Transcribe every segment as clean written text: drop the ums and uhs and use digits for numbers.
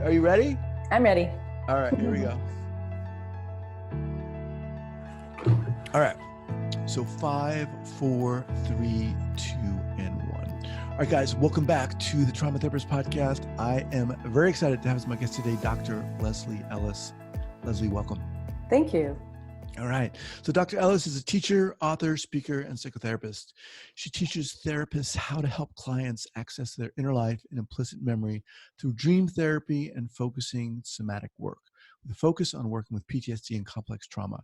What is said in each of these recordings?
Are you ready? I'm ready. All right, here we go. All right. So 5, 4, 3, 2, and 1. All right, guys, welcome back to the Trauma Therapist Podcast. I am very excited to have as my guest today, Dr. Leslie Ellis. Leslie, welcome. Thank you. All right. So Dr. Ellis is a teacher, author, speaker, and psychotherapist. She teaches therapists how to help clients access their inner life and implicit memory through dream therapy and focusing somatic work, with a focus on working with PTSD and complex trauma.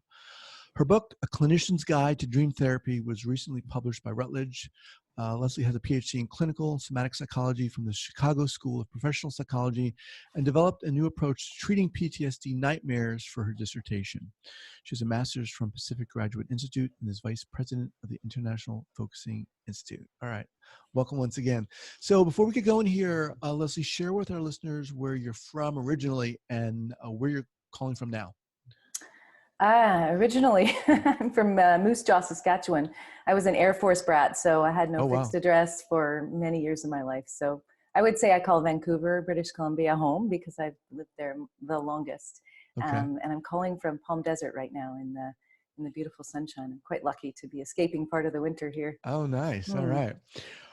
Her book, A Clinician's Guide to Dream Therapy, was recently published by Routledge. Leslie has a PhD in clinical and somatic psychology from the Chicago School of Professional Psychology and developed a new approach to treating PTSD nightmares for her dissertation. She has a master's from Pacific Graduate Institute and is vice president of the International Focusing Institute. All right. Welcome once again. So before we get going here, Leslie, share with our listeners where you're from originally and where you're calling from now. Originally, I'm from Moose Jaw, Saskatchewan. I was an Air Force brat, so I had no fixed address for many years of my life. So I would say I call Vancouver, British Columbia home because I've lived there the longest. Okay. And I'm calling from Palm Desert right now in the beautiful sunshine. I'm quite lucky to be escaping part of the winter here. Oh, nice. All right.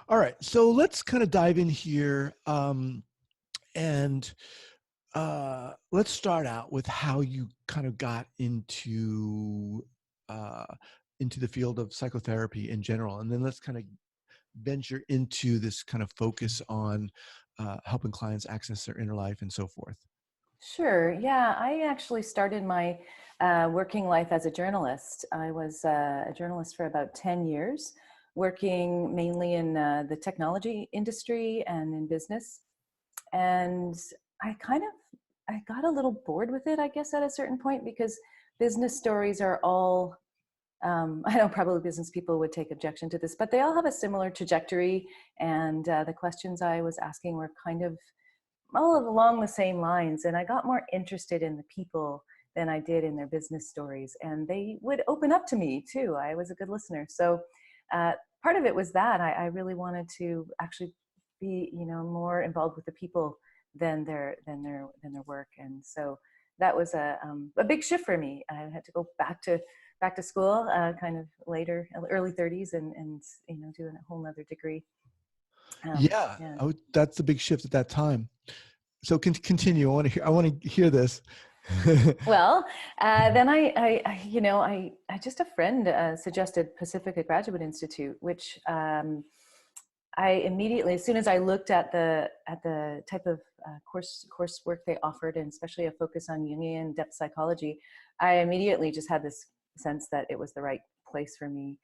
All right. So let's kind of dive in here. Let's start out with how you kind of got into the field of psychotherapy in general, and then let's kind of venture into this kind of focus on helping clients access their inner life and so forth. Sure. Yeah, I actually started my working life as a journalist. I was a journalist for about 10 years, working mainly in the technology industry and in business. And I got a little bored with it, I guess, at a certain point, because business stories are all, I know probably business people would take objection to this, but they all have a similar trajectory. And the questions I was asking were kind of all along the same lines. And I got more interested in the people than I did in their business stories. And they would open up to me too. I was a good listener. So part of it was that I really wanted to actually be, more involved with the people than their work. And so that was a big shift for me. I had to go back to school kind of later, early 30s, and do a whole nother degree. That's the big shift at that time. So continue. I want to hear this. Well, then I just a friend suggested Pacific Graduate Institute, which I immediately, as soon as I looked at the type of coursework they offered, and especially a focus on Jungian depth psychology, I immediately just had this sense that it was the right place for me.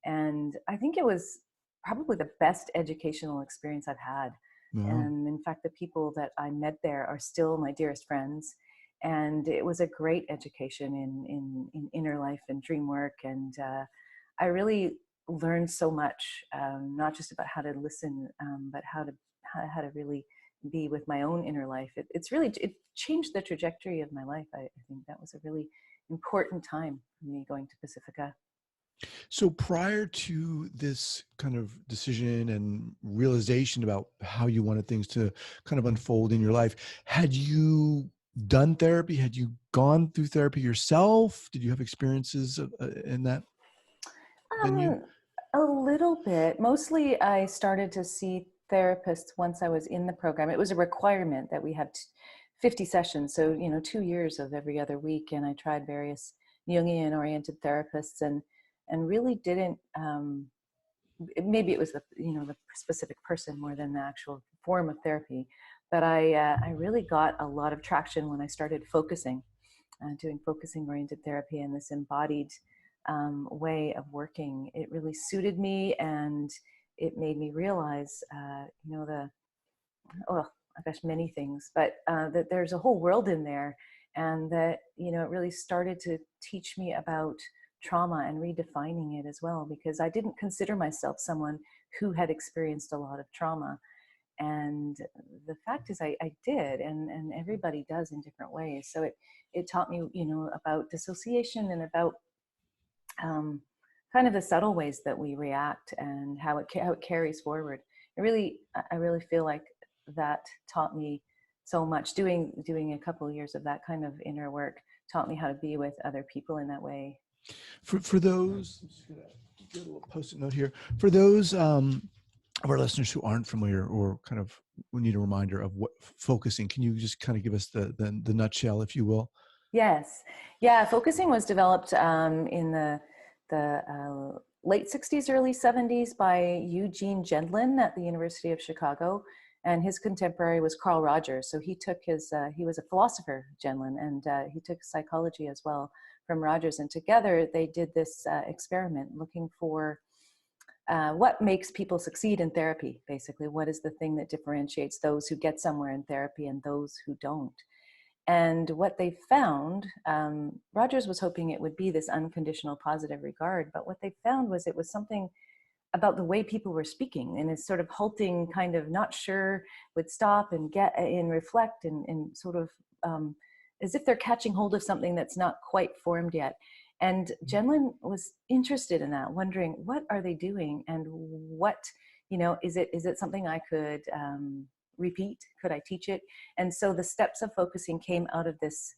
And I think it was probably the best educational experience I've had. Wow. And in fact, the people that I met there are still my dearest friends. And it was a great education in inner life and dream work. And I really learned so much, not just about how to listen, but how to really be with my own inner life. It changed the trajectory of my life. I think that was a really important time for me going to Pacifica. So prior to this kind of decision and realization about how you wanted things to kind of unfold in your life, had you done therapy? Had you gone through therapy yourself? Did you have experiences in that venue? A little bit. Mostly I started to see therapists once I was in the program. It was a requirement that we have 50 sessions. So, 2 years of every other week. And I tried various Jungian oriented therapists and really didn't, maybe it was the specific person more than the actual form of therapy. But I really got a lot of traction when I started doing focusing oriented therapy and this embodied way of working. It really suited me, and it made me realize, many things, but that there's a whole world in there, and that, it really started to teach me about trauma and redefining it as well, because I didn't consider myself someone who had experienced a lot of trauma. And the fact is I did, and everybody does in different ways. So it taught me, about dissociation and about kind of the subtle ways that we react and how it carries forward. I really feel like that taught me so much. Doing a couple of years of that kind of inner work taught me how to be with other people in that way. For those, I'm just gonna get a little post-it note here. For those of our listeners who aren't familiar or kind of we need a reminder of what focusing, can you just kind of give us the nutshell, if you will? Yes. Yeah. Focusing was developed in the late 60s, early 70s by Eugene Gendlin at the University of Chicago. And his contemporary was Carl Rogers. So he took he was a philosopher, Gendlin, and he took psychology as well from Rogers. And together they did this experiment looking for what makes people succeed in therapy, basically. What is the thing that differentiates those who get somewhere in therapy and those who don't? And what they found, Rogers was hoping it would be this unconditional positive regard, but what they found was it was something about the way people were speaking, and it's sort of halting, kind of not sure, would stop and get and reflect and sort of as if they're catching hold of something that's not quite formed yet. And Jenlin was interested in that, wondering what are they doing and what, is it something I could repeat? Could I teach it? And so the steps of focusing came out of this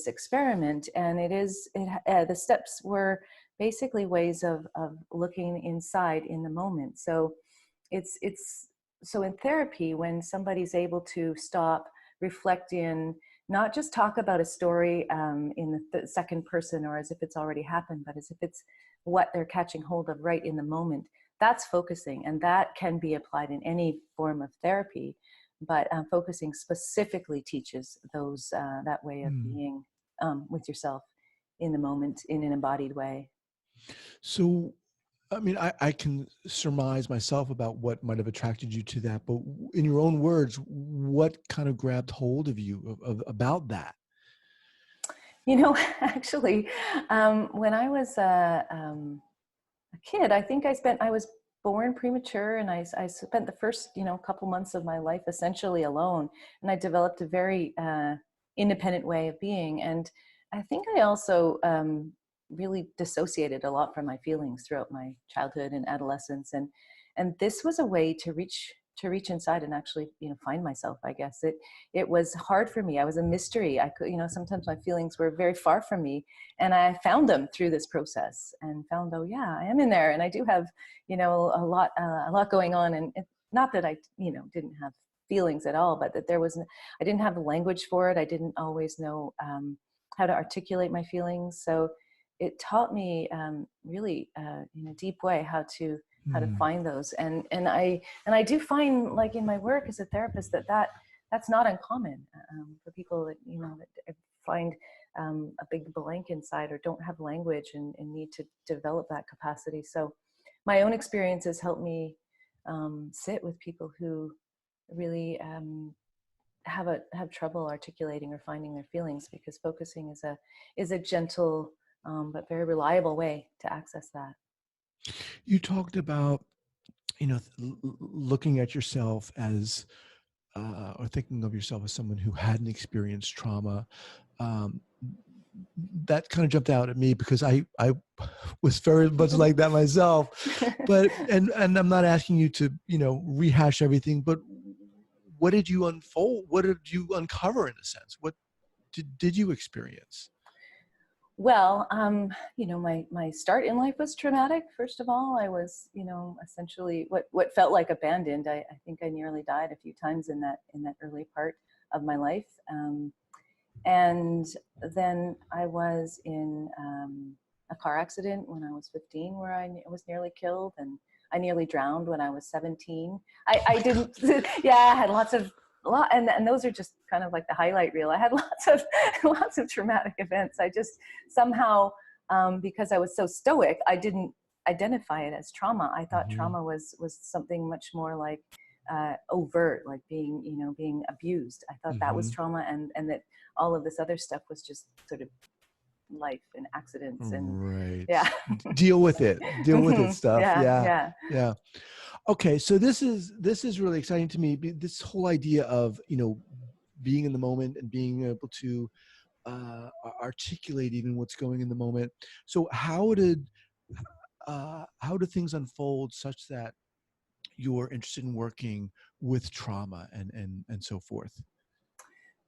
experiment, and the steps were basically ways of looking inside in the moment. So it's so in therapy, when somebody's able to stop, reflect in, not just talk about a story in the second person or as if it's already happened, but as if it's what they're catching hold of right in the moment, that's focusing. And that can be applied in any form of therapy, but focusing specifically teaches those that way of being with yourself in the moment in an embodied way. So, I mean, I can surmise myself about what might have attracted you to that, but in your own words, what kind of grabbed hold of you about that? Actually, when I was a kid, I think I was born premature, and I spent the first, couple months of my life essentially alone, and I developed a very independent way of being. And I think I also really dissociated a lot from my feelings throughout my childhood and adolescence, and this was a way to reach inside and actually find myself. I guess it was hard for me. I was a mystery. I could, sometimes my feelings were very far from me, and I found them through this process and found, oh yeah, I am in there, and I do have a lot going on. And not that I didn't have feelings at all, but that I didn't have the language for it. I didn't always know how to articulate my feelings. So it taught me really in a deep way how to find those. And I do find, like in my work as a therapist, that's not uncommon for people that that find a big blank inside or don't have language and need to develop that capacity. So my own experiences help me sit with people who really have trouble articulating or finding their feelings, because focusing is a gentle but very reliable way to access that. You talked about, looking at yourself as, or thinking of yourself as someone who hadn't experienced trauma. Um, that kind of jumped out at me because I was very much like that myself. But and I'm not asking you to rehash everything, but what did you unfold? What did you uncover, in a sense? What did you experience? Well, my start in life was traumatic. First of all, I was, essentially what felt like abandoned. I think I nearly died a few times in that early part of my life. And then I was in a car accident when I was 15, where I was nearly killed, and I nearly drowned when I was 17. I didn't, yeah, I had and those are just kind of like the highlight reel. I had lots of traumatic events. I just somehow, because I was so stoic, I didn't identify it as trauma. I thought trauma was something much more like overt, like being abused. I thought that was trauma, and that all of this other stuff was just sort of life and accidents and right. Yeah. Deal with it stuff. Yeah. Okay, so this is really exciting to me. This whole idea of being in the moment and being able to articulate even what's going in the moment. So how did things unfold such that you're interested in working with trauma and so forth?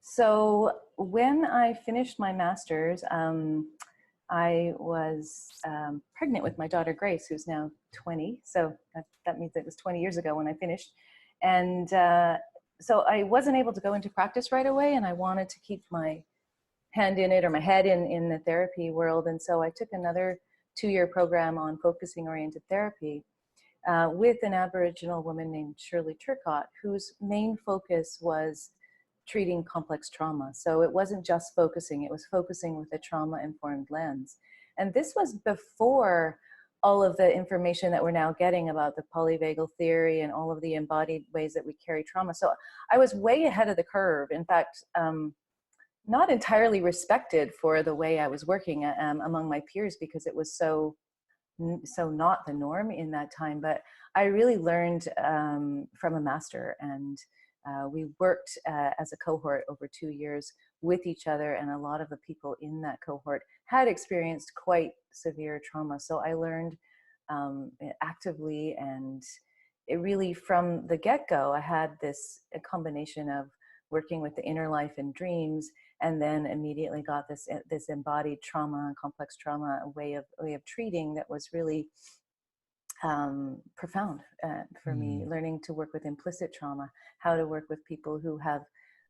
So when I finished my master's, I was pregnant with my daughter Grace, who's now 20. So that means it was 20 years ago when I finished. And so I wasn't able to go into practice right away, and I wanted to keep my hand in it, or my head in the therapy world. And so I took another 2-year program on focusing oriented therapy with an Aboriginal woman named Shirley Turcott, whose main focus was treating complex trauma. So it wasn't just focusing, it was focusing with a trauma-informed lens. And this was before all of the information that we're now getting about the polyvagal theory and all of the embodied ways that we carry trauma. So I was way ahead of the curve. In fact, not entirely respected for the way I was working among my peers, because it was so not the norm in that time. But I really learned from a master, and we worked as a cohort over 2 years with each other, and a lot of the people in that cohort had experienced quite severe trauma. So I learned actively, and it really, from the get-go, I had a combination of working with the inner life and dreams, and then immediately got this embodied trauma and complex trauma way of treating that was really profound for me. Learning to work with implicit trauma, how to work with people who have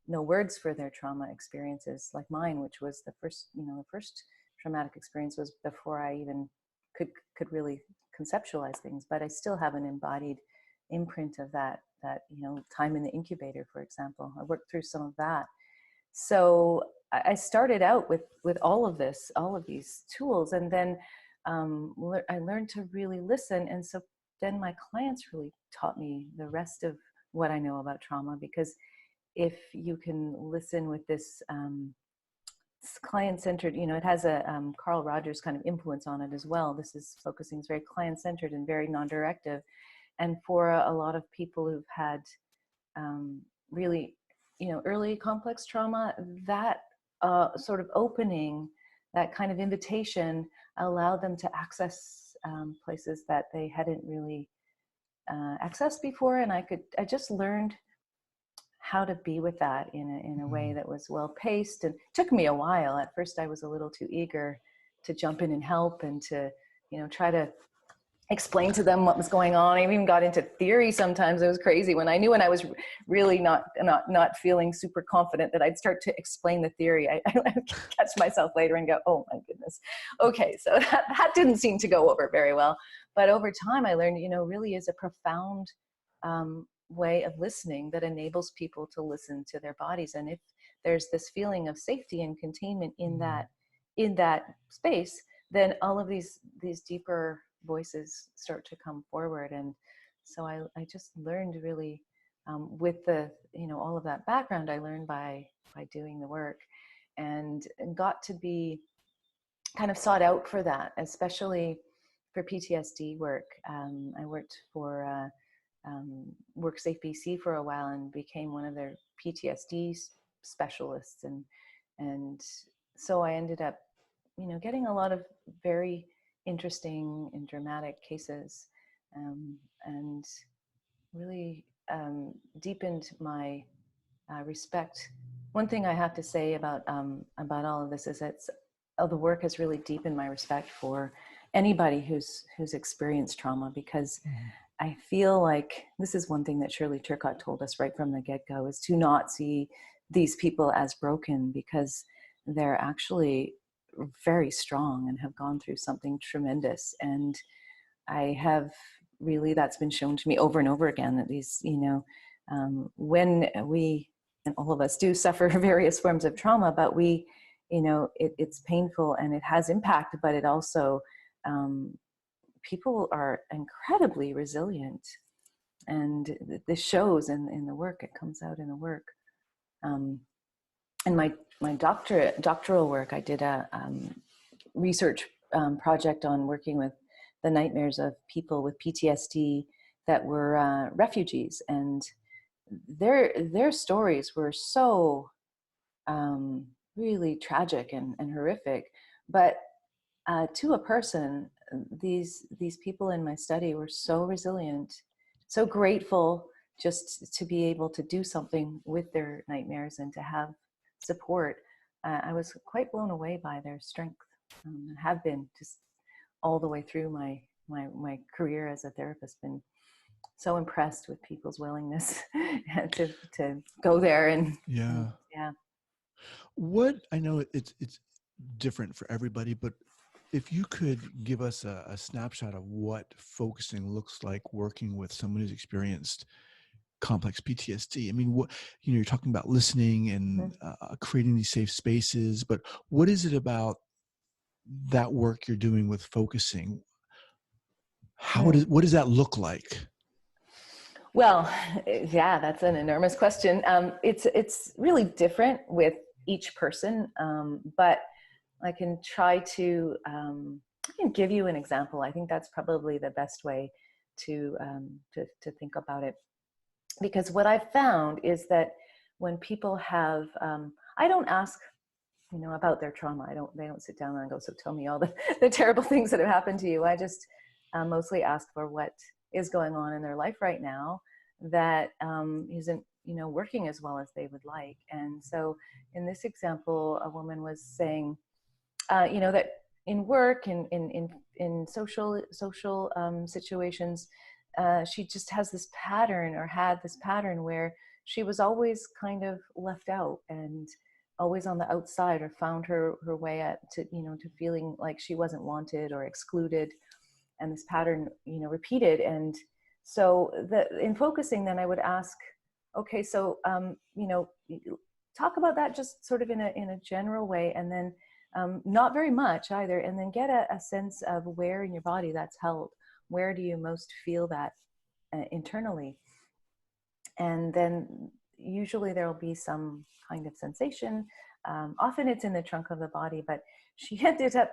no words for their trauma experiences, like mine, which was the first traumatic experience was before I even could really conceptualize things. But I still have an embodied imprint of that time in the incubator, for example. I worked through some of that. So I started out with all of these tools, and then I learned to really listen. And so then my clients really taught me the rest of what I know about trauma, because if you can listen with this client-centered, it has a Carl Rogers kind of influence on it as well. This is focusing, is very client-centered and very non-directive. And for a lot of people who've had really, early complex trauma, that sort of opening, that kind of invitation allowed them to access places that they hadn't really accessed before. And I just learned how to be with that in a way that was well paced. And it took me a while. At first I was a little too eager to jump in and help, and to try to explain to them what was going on. I even got into theory sometimes. It was crazy when I was really not feeling super confident, that I'd start to explain the theory. I catch myself later and go, oh my goodness. Okay, so that didn't seem to go over very well. But over time I learned, really is a profound way of listening that enables people to listen to their bodies. And if there's this feeling of safety and containment in that space, then all of these deeper voices start to come forward. And so I just learned really with the all of that background I learned by doing the work, and got to be kind of sought out for that, especially for PTSD work. I worked for WorkSafe BC for a while and became one of their PTSD specialists, and so I ended up getting a lot of very interesting and dramatic cases, and really deepened my respect. One thing I have to say about all of this is that the work has really deepened my respect for anybody who's experienced trauma, because I feel like this is one thing that Shirley Turcott told us right from the get-go, is to not see these people as broken, because they're actually very strong and have gone through something tremendous. And I have really, that's been shown to me over and over again, that these, when we, and all of us do suffer various forms of trauma, but we, it's painful and it has impact, but it also, people are incredibly resilient. And this shows in the work, it comes out in the work. In my doctoral work, I did a research project on working with the nightmares of people with PTSD that were refugees, and their stories were so really tragic and horrific. But to a person, these people in my study were so resilient, so grateful just to be able to do something with their nightmares, and to have support, I was quite blown away by their strength. Have been just all the way through my career as a therapist. Been so impressed with people's willingness to go there and Yeah. yeah. What, I know it's different for everybody, but if you could give us a snapshot of what focusing looks like working with someone who's experienced complex PTSD. I mean, what, you're talking about listening and creating these safe spaces, but what is it about that work you're doing with focusing? What does that look like? Well, yeah, that's an enormous question. It's really different with each person, but I can try to I can give you an example. I think that's probably the best way to think about it, because what I've found is that when people have, I don't ask, about their trauma. They don't sit down and go, so tell me all the terrible things that have happened to you. I just mostly ask for what is going on in their life right now that isn't, working as well as they would like. And so in this example, a woman was saying, that in work and in social situations, she just has this pattern, or had this pattern, where she was always kind of left out and always on the outside, or found her way to feeling like she wasn't wanted or excluded, and this pattern repeated. And so in focusing, then I would ask, okay, so talk about that just sort of in a general way, and then not very much either, and then get a sense of where in your body that's held. Where do you most feel that internally? And then usually there will be some kind of sensation. Often it's in the trunk of the body, but she ended up,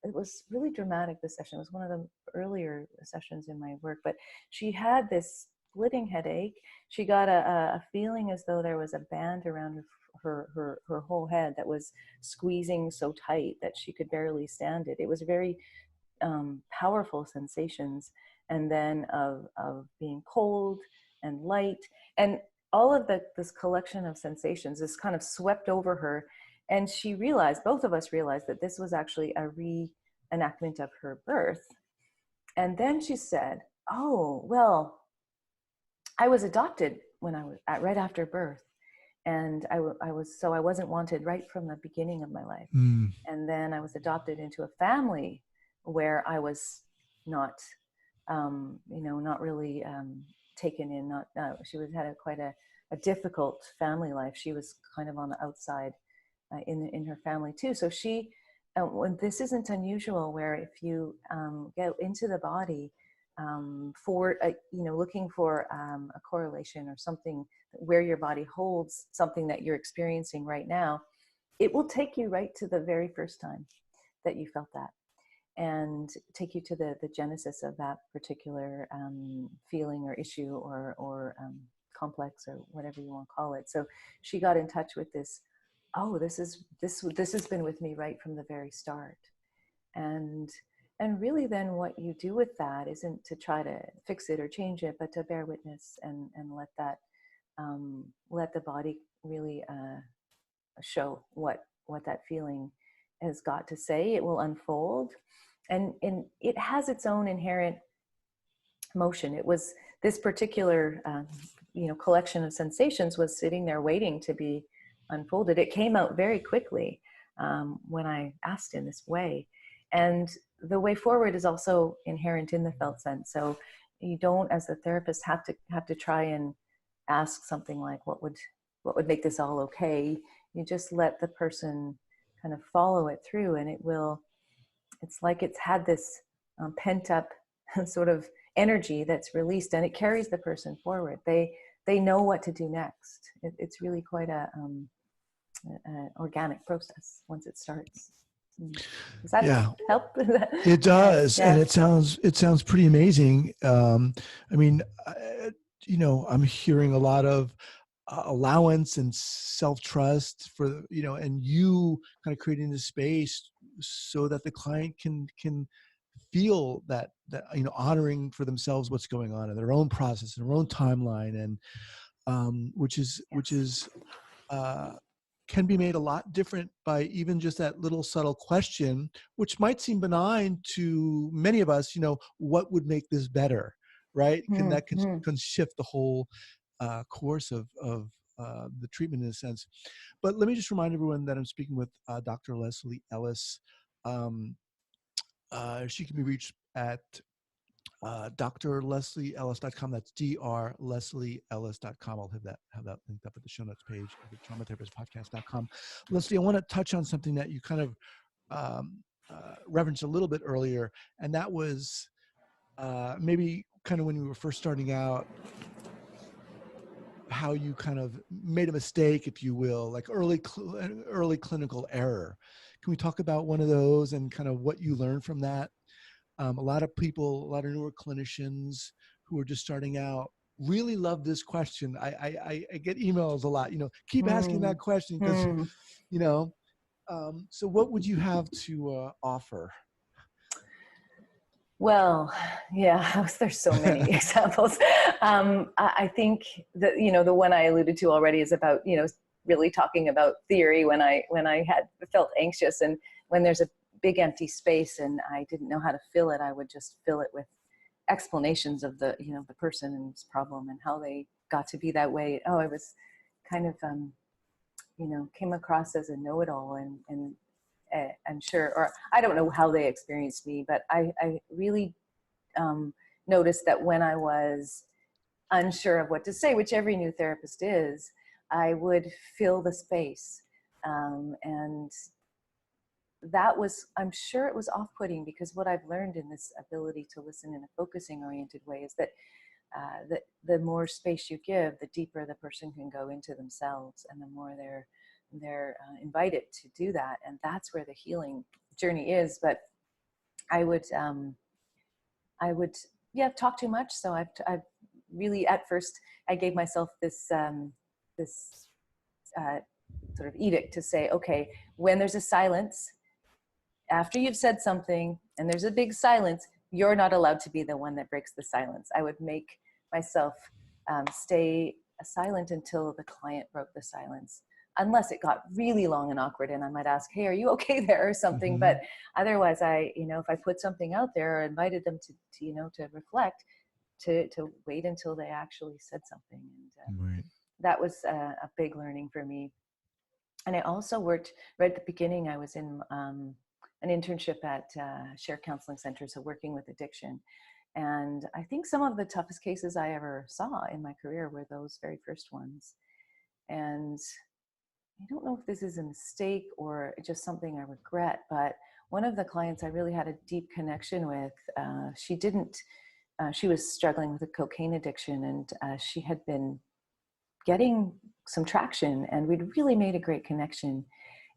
it was really dramatic, this session. It was one of the earlier sessions in my work, but she had this splitting headache. She got a feeling as though there was a band around her whole head that was squeezing so tight that she could barely stand it. It was very powerful sensations, and then of being cold and light, and all of this collection of sensations, this kind of swept over her. And she realized, both of us realized, that this was actually a reenactment of her birth. And then she said, oh, well, I was adopted when I was right after birth. And I wasn't wanted right from the beginning of my life. And then I was adopted into a family where I was not, not really taken in. She had quite a difficult family life. She was kind of on the outside in her family too. So she, when this isn't unusual, where if you get into the body for looking for a correlation or something where your body holds something that you're experiencing right now, it will take you right to the very first time that you felt that, and take you to the genesis of that particular feeling or issue or complex, or whatever you want to call it. So she got in touch with this. Oh, this has been with me right from the very start. And really then what you do with that isn't to try to fix it or change it, but to bear witness and let that let the body really show what that feeling has got to say. It will unfold, and it has its own inherent motion. It was this particular collection of sensations was sitting there waiting to be unfolded. It came out very quickly when I asked in this way. And the way forward is also inherent in the felt sense. So you don't, as a therapist, have to try and ask something like, what would make this all okay? You just let the person kind of follow it through, and it's like it's had this pent up sort of energy that's released, and it carries the person forward. They know what to do next. It's really quite an organic process once it starts. Does that help? It does. Yeah. And it sounds pretty amazing. I mean, I'm hearing a lot of allowance and self-trust for, and you kind of creating the space so that the client can feel that honoring for themselves what's going on in their own process and their own timeline, and which is can be made a lot different by even just that little subtle question, which might seem benign to many of us. What would make this better, right? Can shift the whole course of the treatment in a sense. But let me just remind everyone that I'm speaking with Dr. Leslie Ellis. She can be reached at drleslieellis.com. That's drleslieellis.com. I'll have that linked up at the show notes page of the traumatherapistpodcast.com. Leslie, I want to touch on something that you kind of referenced a little bit earlier, and that was maybe kind of when you were first starting out, how you kind of made a mistake, if you will, like early clinical error. Can we talk about one of those and kind of what you learned from that? A lot of people, a lot of newer clinicians who are just starting out really love this question. I get emails a lot, keep asking that question because, so what would you have to offer? Well, yeah, there's so many examples. I think that, the one I alluded to already is about, really talking about theory when I felt anxious, and when there's a big empty space and I didn't know how to fill it, I would just fill it with explanations of the person and his problem and how they got to be that way. I was kind of, came across as a know-it-all, and I'm sure, or I don't know how they experienced me, but I really noticed that when I was unsure of what to say, which every new therapist is, I would fill the space. And that was, I'm sure it was off-putting, because what I've learned in this ability to listen in a focusing oriented way is that the more space you give, the deeper the person can go into themselves, and the more they're invited to do that. And that's where the healing journey is. But I would talk too much. So I've really, at first, I gave myself this sort of edict to say, okay, when there's a silence, after you've said something and there's a big silence, you're not allowed to be the one that breaks the silence. I would make myself stay silent until the client broke the silence, unless it got really long and awkward, and I might ask, hey, are you okay there, or something. Mm-hmm. But otherwise, if I put something out there or invited them to reflect, to wait until they actually said something. And right. That was a big learning for me. And I also worked, right at the beginning, I was in an internship at Share Counseling Center, so working with addiction. And I think some of the toughest cases I ever saw in my career were those very first ones. And I don't know if this is a mistake or just something I regret, but one of the clients I really had a deep connection with, she was struggling with a cocaine addiction, and she had been getting some traction, and we'd really made a great connection.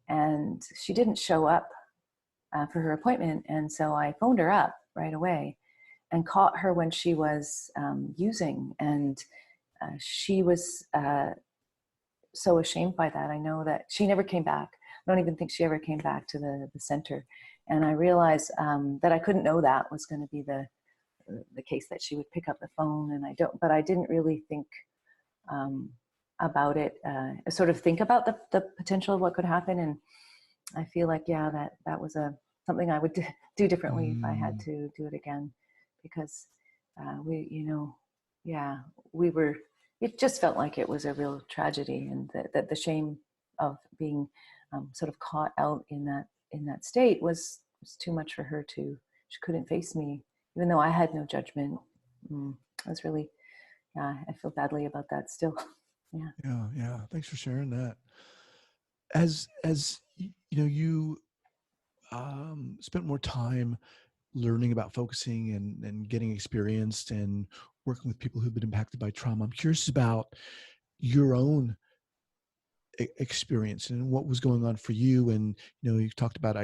And she didn't show up for her appointment. And so I phoned her up right away and caught her when she was using. And she was so ashamed by that. I know that she never came back. I don't even think she ever came back to the center. And I realized that I couldn't know that was going to be the case, that she would pick up the phone. And but I didn't really think about it, sort of think about the potential of what could happen. And I feel like, that was something I would do differently if I had to do it again, because it just felt like it was a real tragedy, and that the shame of being sort of caught out in that state was too much for her she couldn't face me, even though I had no judgment. I was really, I feel badly about that still. Yeah. Thanks for sharing that. As you spent more time learning about focusing and getting experienced and working with people who've been impacted by trauma, I'm curious about your own experience and what was going on for you. And you talked about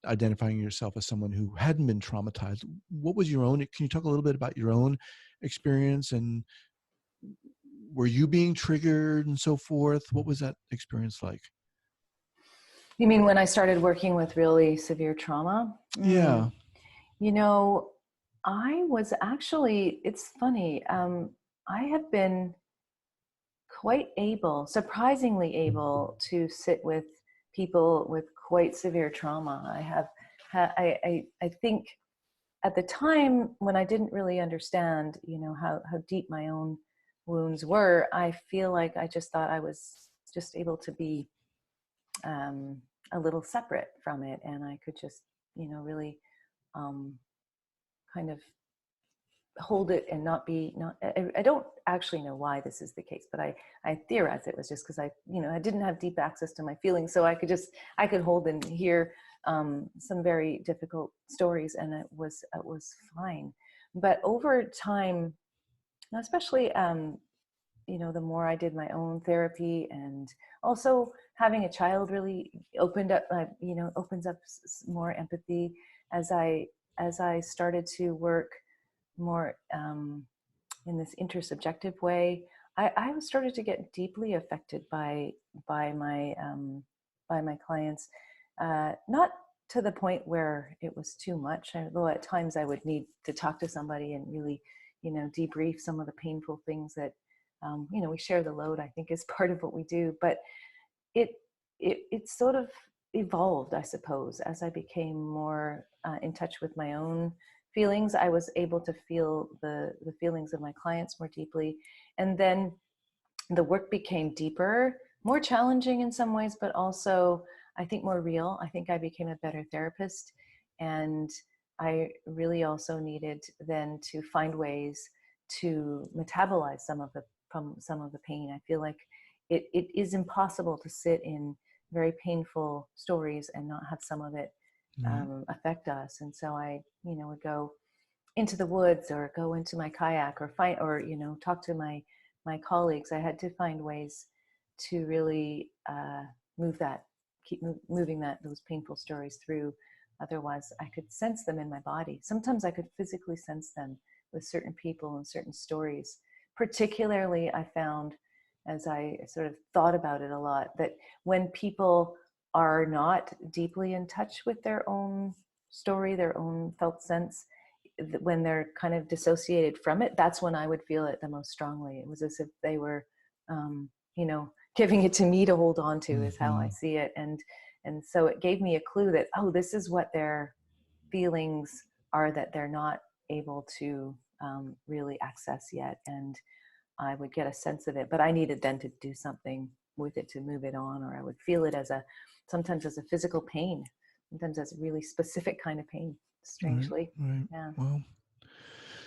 identifying yourself as someone who hadn't been traumatized. What was your own? Can you talk a little bit about your own experience, and were you being triggered and so forth? What was that experience like? You mean when I started working with really severe trauma? Yeah. I was actually, it's funny. I have been surprisingly able to sit with people with quite severe trauma. I think at the time when I didn't really understand, how deep my own wounds were, I feel like I just thought I was just able to be a little separate from it, and I could just, really kind of hold it and not be, I don't actually know why this is the case, but I theorize it was just because I didn't have deep access to my feelings, so I could hold and hear some very difficult stories, and it was fine. But over time, especially the more I did my own therapy, and also having a child really opens up more empathy as I started to work more in this intersubjective way. I started to get deeply affected by my clients, not to the point where it was too much, although at times I would need to talk to somebody and really, debrief some of the painful things that, we share the load, I think, is part of what we do. But it sort of evolved, I suppose, as I became more in touch with my own feelings. I was able to feel the feelings of my clients more deeply. And then the work became deeper, more challenging in some ways, but also, I think, more real. I think I became a better therapist. And I really also needed then to find ways to metabolize some of the pain. I feel like it is impossible to sit in very painful stories and not have some of it affect us. And so I, would go into the woods or go into my kayak or talk to my colleagues. I had to find ways to really keep moving those painful stories through. Otherwise, I could sense them in my body. Sometimes I could physically sense them with certain people and certain stories. Particularly, I found, as I sort of thought about it a lot, that when people are not deeply in touch with their own story, their own felt sense, when they're kind of dissociated from it, that's when I would feel it the most strongly. It was as if they were, giving it to me to hold on to, is how I see it. And so it gave me a clue that, oh, this is what their feelings are that they're not able to really access yet. And I would get a sense of it, but I needed then to do something with it to move it on, or I would feel it sometimes as a physical pain, sometimes as a really specific kind of pain, strangely. Right. Yeah. Wow.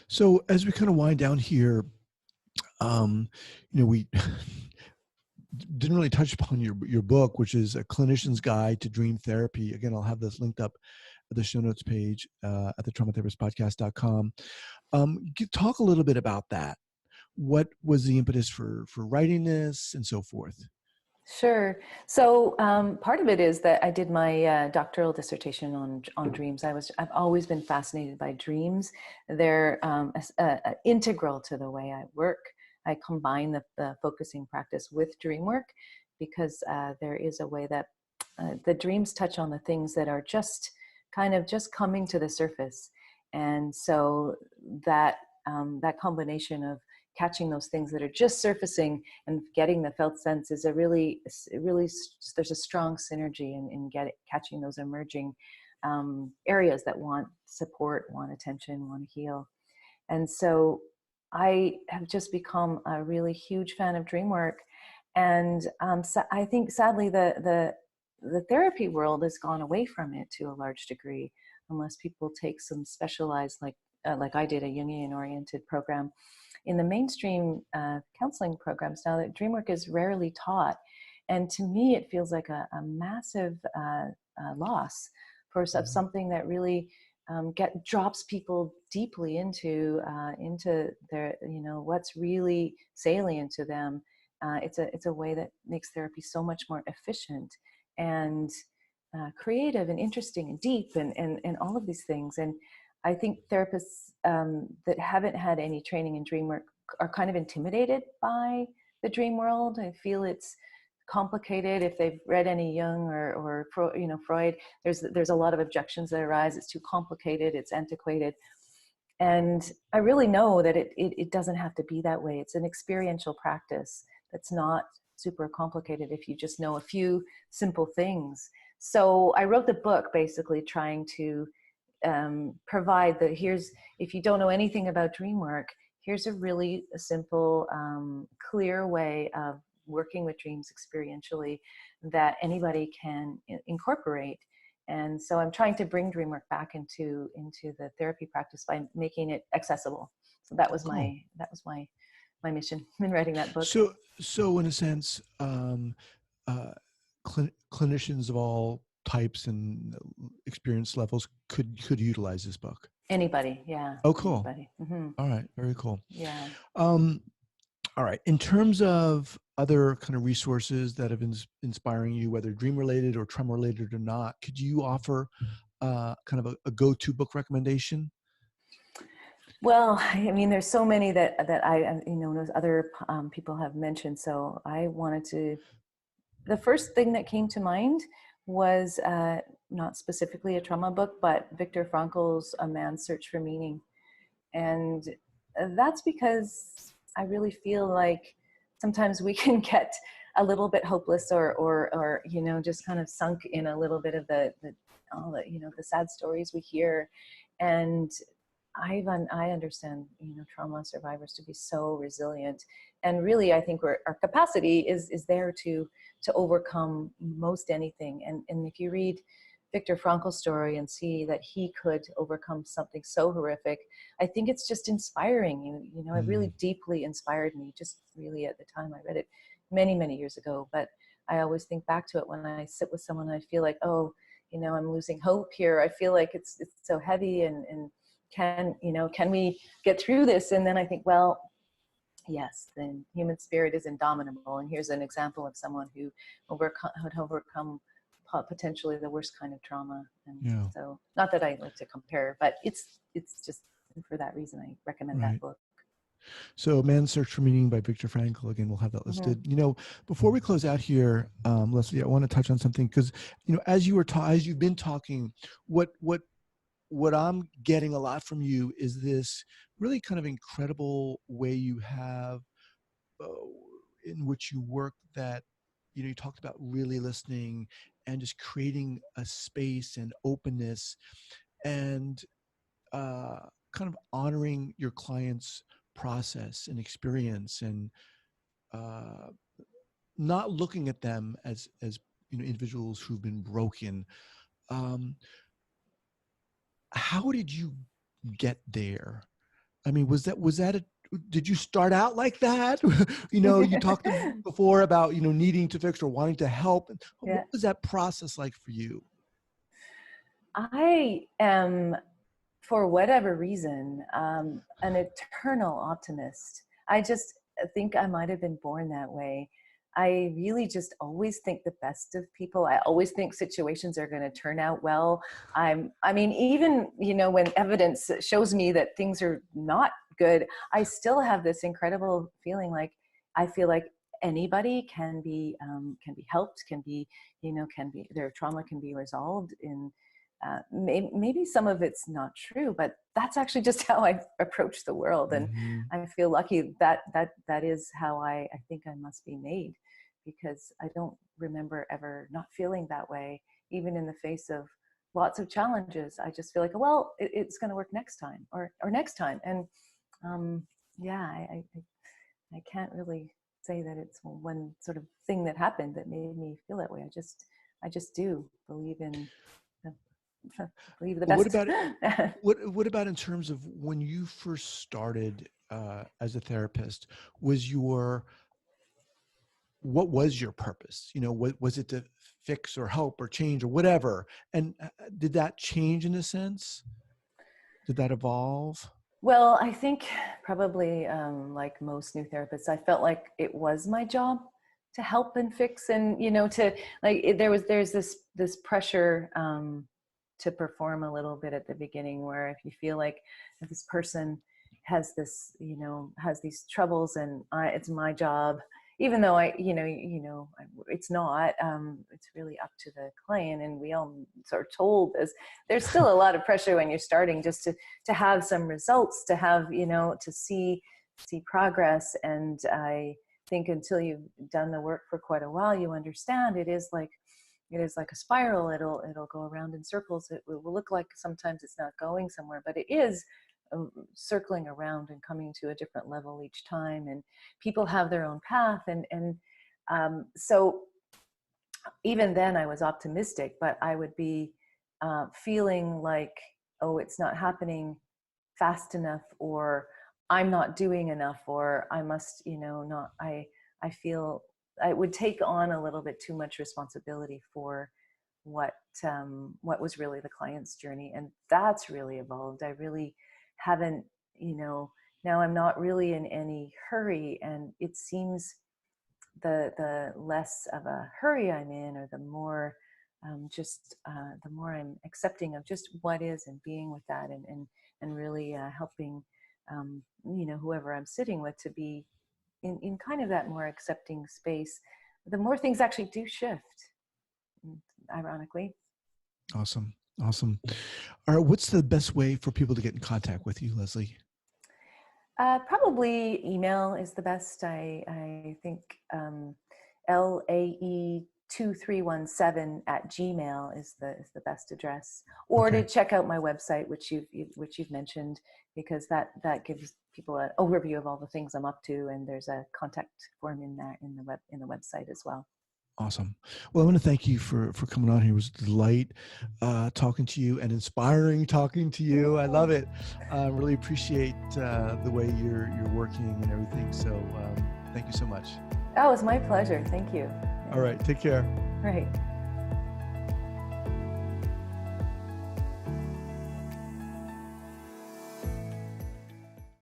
So as we kind of wind down here, we didn't really touch upon your book, which is A Clinician's Guide to Dream Therapy. Again, I'll have this linked up at the show notes page at the traumatherapistpodcast.com. Talk a little bit about that. What was the impetus for writing this and so forth? Sure. So part of it is that I did my doctoral dissertation on dreams. I've always been fascinated by dreams. They're integral to the way I work. I combine the focusing practice with dream work because there is a way that the dreams touch on the things that are just coming to the surface. And so that combination of catching those things that are just surfacing and getting the felt sense is there's a strong synergy in catching those emerging areas that want support, want attention, want to heal. And so I have just become a really huge fan of dream work. And so I think sadly the therapy world has gone away from it to a large degree, unless people take some specialized, like I did, a Jungian oriented program. In the mainstream counseling programs now, that dream work is rarely taught. And to me, it feels like a massive loss of something that really drops people deeply into their, what's really salient to them. It's a way that makes therapy so much more efficient and creative and interesting and deep and all of these things. And I think therapists that haven't had any training in dream work are kind of intimidated by the dream world. I feel it's complicated. If they've read any Jung or Freud, there's a lot of objections that arise. It's too complicated. It's antiquated. And I really know that it doesn't have to be that way. It's an experiential practice that's not super complicated if you just know a few simple things. So I wrote the book basically trying to provide if you don't know anything about dream work, here's a really simple, clear way of working with dreams experientially that anybody can incorporate. And so I'm trying to bring dream work back into the therapy practice by making it accessible. So that was Cool. my mission in writing that book. So in a sense, clinicians of all types and experience levels could utilize this book. Anybody, yeah. Oh, cool. Anybody. Mm-hmm. All right, very cool. Yeah. All right. In terms of other kind of resources that have been inspiring you, whether dream related or trauma related or not, could you offer kind of a go-to book recommendation? Well, I mean, there's so many that I, other people have mentioned. So I wanted to, the first thing that came to mind was not specifically a trauma book, but Viktor Frankl's A Man's Search for Meaning. And that's because I really feel like sometimes we can get a little bit hopeless or just kind of sunk in a little bit of the sad stories we hear. And I understand, trauma survivors to be so resilient, and really, I think our capacity is there to overcome most anything. And if you read Viktor Frankl's story and see that he could overcome something so horrific, I think it's just inspiring. It really deeply inspired me. Just really at the time I read it, many years ago. But I always think back to it when I sit with someone and I feel like, oh, I'm losing hope here. I feel like it's so heavy and can we get through this? And then I think, well, yes, the human spirit is indomitable. And here's an example of someone who had overcome potentially the worst kind of trauma. And so, not that I like to compare, but it's just for that reason I recommend that book. So Man's Search for Meaning by Viktor Frankl. Again, we'll have that listed. Mm-hmm. Before we close out here, Leslie, I want to touch on something because, as you've been talking, what I'm getting a lot from you is this really kind of incredible way you have in which you work that, you talked about really listening and just creating a space and openness and kind of honoring your client's process and experience and not looking at them as individuals who've been broken. How did you get there? I mean, did you start out like that? You talked before about, needing to fix or wanting to help. What was that process like for you? I am, for whatever reason, an eternal optimist. I just think I might have been born that way. I really just always think the best of people. I always think situations are going to turn out well. I mean, even, when evidence shows me that things are not good, I still have this incredible feeling like I feel like anybody can be helped, their trauma can be resolved in, maybe some of it's not true, but that's actually just how I approach the world. And I feel lucky that is how I think I must be made, because I don't remember ever not feeling that way, even in the face of lots of challenges. I just feel like, well, it's going to work next time or next time. And I can't really say that it's one sort of thing that happened that made me feel that way. I just do believe in believe the best. What about in terms of when you first started as a therapist? What was your purpose? Was it to fix or help or change or whatever? And did that change in a sense? Did that evolve? Well, I think probably like most new therapists, I felt like it was my job to help and fix, and there's this pressure to perform a little bit at the beginning, where if you feel like if this person has this, has these troubles, and it's my job, even though it's not, it's really up to the client, and we all sort of told this. There's still a lot of pressure when you're starting, just to have some results, to have, to see progress. And think until you've done the work for quite a while, you understand it is like a spiral. It'll go around in circles. It will look like sometimes it's not going somewhere, but it is circling around and coming to a different level each time. And people have their own path. So even then I was optimistic, but I would be feeling like, oh, it's not happening fast enough, or I'm not doing enough, or I must, not, I feel I would take on a little bit too much responsibility for what was really the client's journey. And that's really evolved. I really haven't, now I'm not really in any hurry, and it seems the less of a hurry I'm in, or the more the more I'm accepting of just what is, and being with that, and really helping whoever I'm sitting with to be in kind of that more accepting space, the more things actually do shift, ironically. Awesome. Awesome. All right. What's the best way for people to get in contact with you, Leslie? Probably email is the best. I think LAE2317 is the best address, or Okay. to check out my website, which you've mentioned, because that gives people an overview of all the things I'm up to, and there's a contact form in there in the website as well. Awesome. Well, I want to thank you for coming on here. It was a delight talking to you, and inspiring talking to you. I love it. I really appreciate the way you're working and everything. So thank you so much. Oh, it's my pleasure. Thank you. All right. Take care. Right.